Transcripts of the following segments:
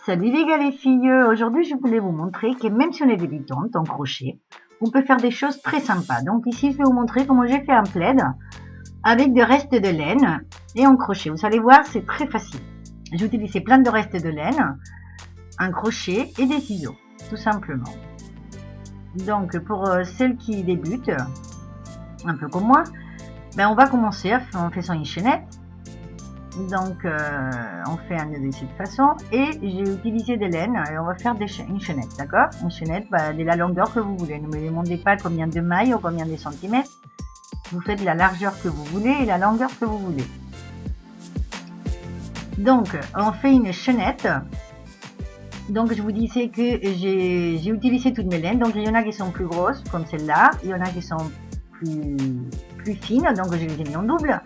Salut les gars les filles, aujourd'hui je voulais vous montrer que même si on est débutante en crochet, on peut faire des choses très sympas. Donc ici je vais vous montrer comment j'ai fait un plaid avec des restes de laine et en crochet. Vous allez voir, c'est très facile. J'ai utilisé plein de restes de laine, un crochet et des ciseaux, tout simplement. Donc pour celles qui débutent, un peu comme moi, on va commencer en faisant une chaînette. Donc on fait un nœud de cette façon et j'ai utilisé des laines et on va faire une chaînette, d'accord? Une chaînette de la longueur que vous voulez. Ne me demandez pas combien de mailles ou combien de centimètres. Vous faites la largeur que vous voulez et la longueur que vous voulez. Donc on fait une chaînette. Donc je vous disais que j'ai utilisé toutes mes laines. Donc il y en a qui sont plus grosses comme celle-là, il y en a qui sont plus fines, donc je les ai mis en double.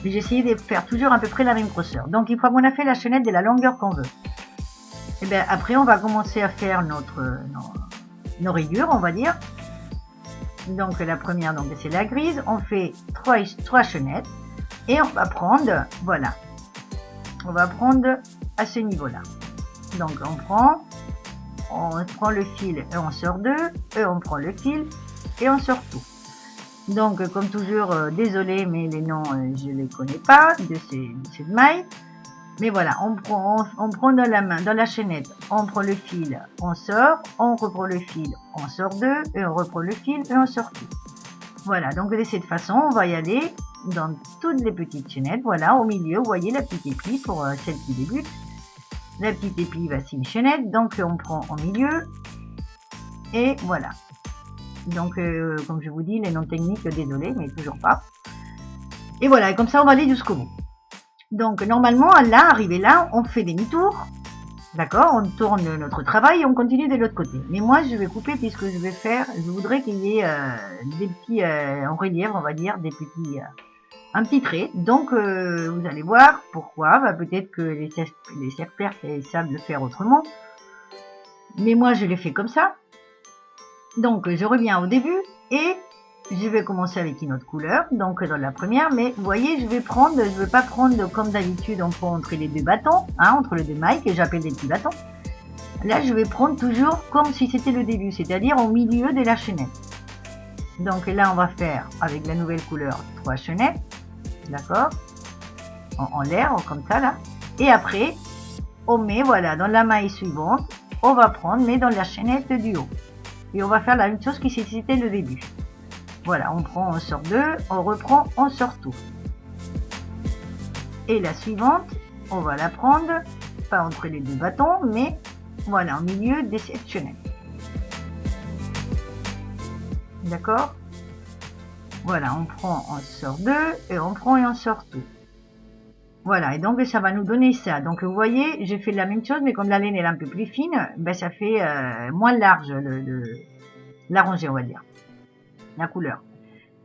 Mais j'ai essayé de faire toujours à peu près la même grosseur. Donc une fois qu'on a fait la chaînette de la longueur qu'on veut, et bien après on va commencer à faire nos rayures, on va dire. Donc la première, donc c'est la grise. On fait trois chaînettes et on va prendre, voilà, on va prendre à ce niveau-là. Donc on prend le fil et on sort deux, et on prend le fil et on sort tout. Donc comme toujours, désolé mais les noms je les connais pas de ces mailles, mais voilà, on prend dans la main, dans la chaînette, on prend le fil, on sort, on reprend le fil, on sort deux et on reprend le fil et on sort tout. Voilà, donc de cette façon on va y aller dans toutes les petites chaînettes. Voilà, au milieu vous voyez la petite éplie pour celles qui débutent. La petite éplie, c'est une chaînette, donc on prend au milieu et voilà. Donc comme je vous dis, les noms techniques, désolé mais toujours pas. Et voilà, et comme ça on va aller jusqu'au bout. Donc normalement là, arrivé là, on fait demi-tour, d'accord, on tourne notre travail et on continue de l'autre côté. Mais moi je vais couper, puisque je vais faire, je voudrais qu'il y ait des petits en relief, on va dire, des petits un petit trait. Donc vous allez voir pourquoi. Peut-être que les experts savent le faire autrement, mais moi je l'ai fait comme ça. Donc je reviens au début et je vais commencer avec une autre couleur, donc dans la première. Mais vous voyez, je vais pas prendre comme d'habitude on prend entre les deux bâtons, hein, entre les deux mailles que j'appelle des petits bâtons. Là je vais prendre toujours comme si c'était le début, c'est-à-dire au milieu de la chaînette. Donc là on va faire avec la nouvelle couleur 3 chaînettes, d'accord, en l'air comme ça là. Et après on met, voilà, dans la maille suivante on va prendre, mais dans la chaînette du haut. Et on va faire la même chose que si c'était le début. Voilà, on prend, on sort deux, on reprend, on sort tout. Et la suivante, on va la prendre, pas entre les deux bâtons, mais voilà, au milieu de cette chaînette. D'accord? Voilà, on prend, on sort deux, et on prend et on sort tout. Voilà, et donc ça va nous donner ça. Donc vous voyez, j'ai fait la même chose, mais comme la laine est un peu plus fine, ça fait moins large la rangée, on va dire, la couleur.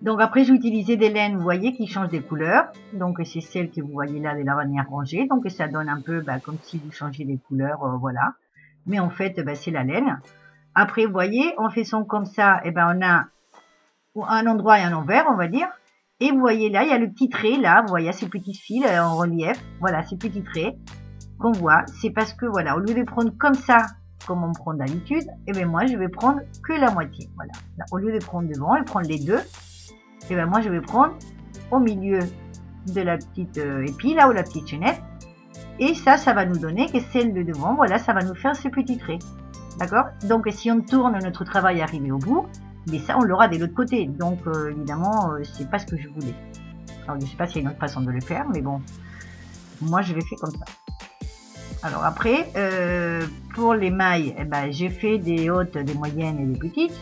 Donc après j'ai utilisé des laines, vous voyez, qui changent des couleurs. Donc c'est celle que vous voyez là de la dernière rangée. Donc ça donne un peu comme si vous changez les couleurs, voilà. Mais en fait, c'est la laine. Après, vous voyez, en faisant comme ça, on a un endroit et un envers, on va dire. Et vous voyez là, il y a le petit trait là, vous voyez ces petits fils en relief, voilà, ces petits traits qu'on voit. C'est parce que voilà, au lieu de prendre comme ça, comme on prend d'habitude, moi je vais prendre que la moitié, voilà. Là, au lieu de prendre devant et prendre les deux, moi je vais prendre au milieu de la petite épile là, ou la petite chaînette. Et ça va nous donner que celle de devant, voilà, ça va nous faire ce petit trait, d'accord. Donc si on tourne notre travail arrivé au bout, mais ça on l'aura de l'autre côté. Donc évidemment c'est pas ce que je voulais. Alors je sais pas s'il y a une autre façon de le faire, mais bon, moi je l'ai fait comme ça. Alors après pour les mailles, j'ai fait des hautes, des moyennes et des petites,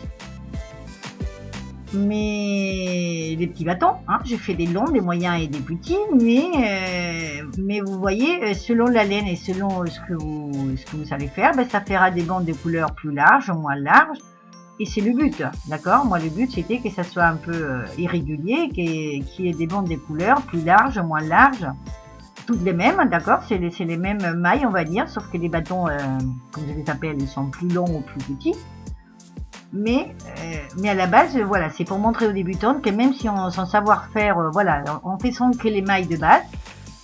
mais des petits bâtons, hein, j'ai fait des longs, des moyens et des petits, mais vous voyez, selon la laine et selon ce que vous savez faire, ça fera des bandes de couleurs plus larges, moins larges. Et c'est le but, d'accord. Moi, le but, c'était que ça soit un peu irrégulier, qu'il y ait des bandes de couleurs plus larges, moins larges, toutes les mêmes, d'accord. C'est les mêmes mailles, on va dire, sauf que les bâtons, comme je les appelle, ils sont plus longs ou plus petits. Mais à la base, voilà, c'est pour montrer aux débutantes que même si on, sans savoir faire, voilà, en faisant que les mailles de base,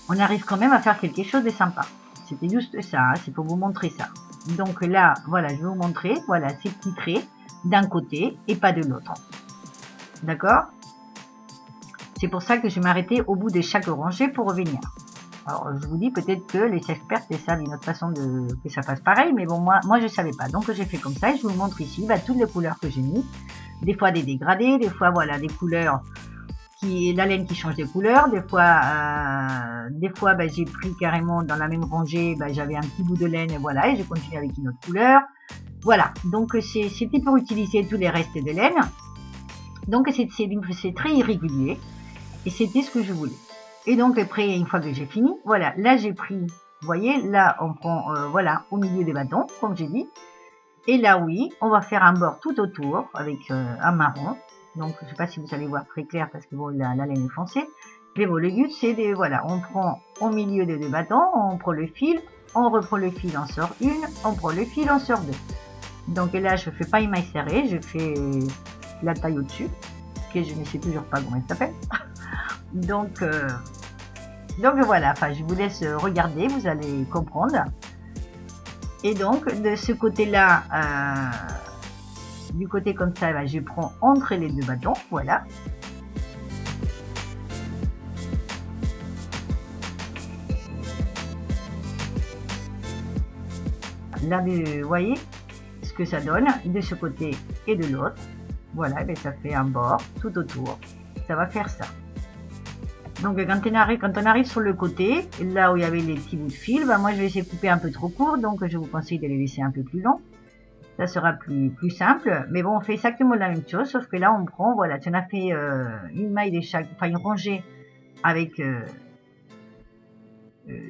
on arrive quand même à faire quelque chose de sympa. c'était juste ça, hein, c'est pour vous montrer ça. Donc là, voilà, je vais vous montrer, voilà, ces petits traits d'un côté et pas de l'autre. D'accord? C'est pour ça que je vais m'arrêter au bout de chaque rangée pour revenir. Alors, je vous dis peut-être que les experts savent une autre façon que ça fasse pareil, mais bon, moi je savais pas. Donc, j'ai fait comme ça et je vous montre ici toutes les couleurs que j'ai mis. Des fois des dégradés, des fois, voilà, des couleurs la laine qui change de couleur. Des fois, j'ai pris carrément dans la même rangée, j'avais un petit bout de laine, et voilà, et j'ai continué avec une autre couleur. Voilà, donc c'était pour utiliser tous les restes de laine. Donc, c'est très irrégulier et c'était ce que je voulais. Et donc après, une fois que j'ai fini, voilà, là j'ai pris, vous voyez, là on prend, voilà, au milieu des bâtons, comme j'ai dit. Et là, oui, on va faire un bord tout autour avec un marron. Donc, je ne sais pas si vous allez voir très clair parce que bon, la laine est foncée. Mais bon, le but, c'est de, voilà, on prend au milieu des deux bâtons, on prend le fil, on reprend le fil, on sort une, on prend le fil, on sort deux. Donc là, je fais pas une maille serrée, je fais la taille au-dessus, que je ne sais toujours pas comment elle s'appelle. Donc voilà, enfin, je vous laisse regarder, vous allez comprendre. Et donc, de ce côté-là, du côté comme ça, je prends entre les deux bâtons, voilà. Là, vous voyez ce que ça donne de ce côté et de l'autre. Voilà, ça fait un bord tout autour. Ça va faire ça. Donc quand on arrive sur le côté, là où il y avait les petits bouts de fil, moi je vais essayer de couper un peu trop court, donc je vous conseille de les laisser un peu plus longs. Ça sera plus simple, mais bon, on fait exactement la même chose, sauf que là on prend, voilà, si on a fait une maille de chaque, enfin une rangée avec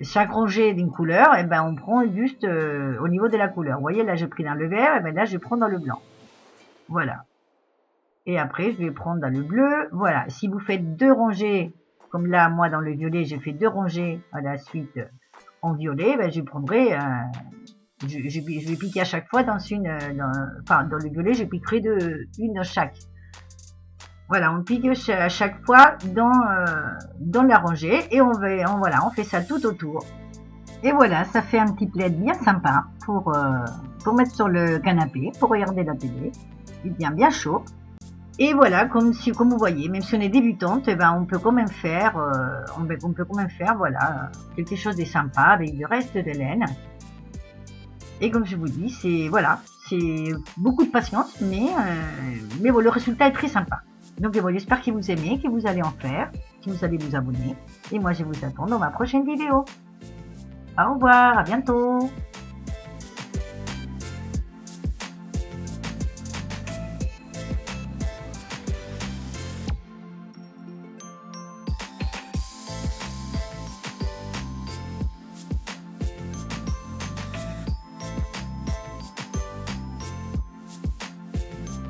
chaque rangée d'une couleur, et on prend juste au niveau de la couleur. Vous voyez, là j'ai pris dans le vert, et là je prends dans le blanc. Voilà. Et après je vais prendre dans le bleu. Voilà. Si vous faites deux rangées, comme là, moi, dans le violet, j'ai fait deux rangées à la suite en violet, je prendrai, je vais piquer à chaque fois dans dans le violet, je piquerai une dans chaque. Voilà, on pique à chaque fois dans la rangée et on fait ça tout autour. Et voilà, ça fait un petit plaid bien sympa pour mettre sur le canapé, pour regarder la télé. Il est bien chaud. Et voilà, comme vous voyez, même si on est débutante, on peut quand même faire, voilà, quelque chose de sympa avec du reste de laine. Et comme je vous dis, c'est beaucoup de patience, mais bon, le résultat est très sympa. Donc bon, j'espère que vous aimez, que vous allez en faire, que vous allez vous abonner. Et moi, je vous attends dans ma prochaine vidéo. Au revoir, à bientôt.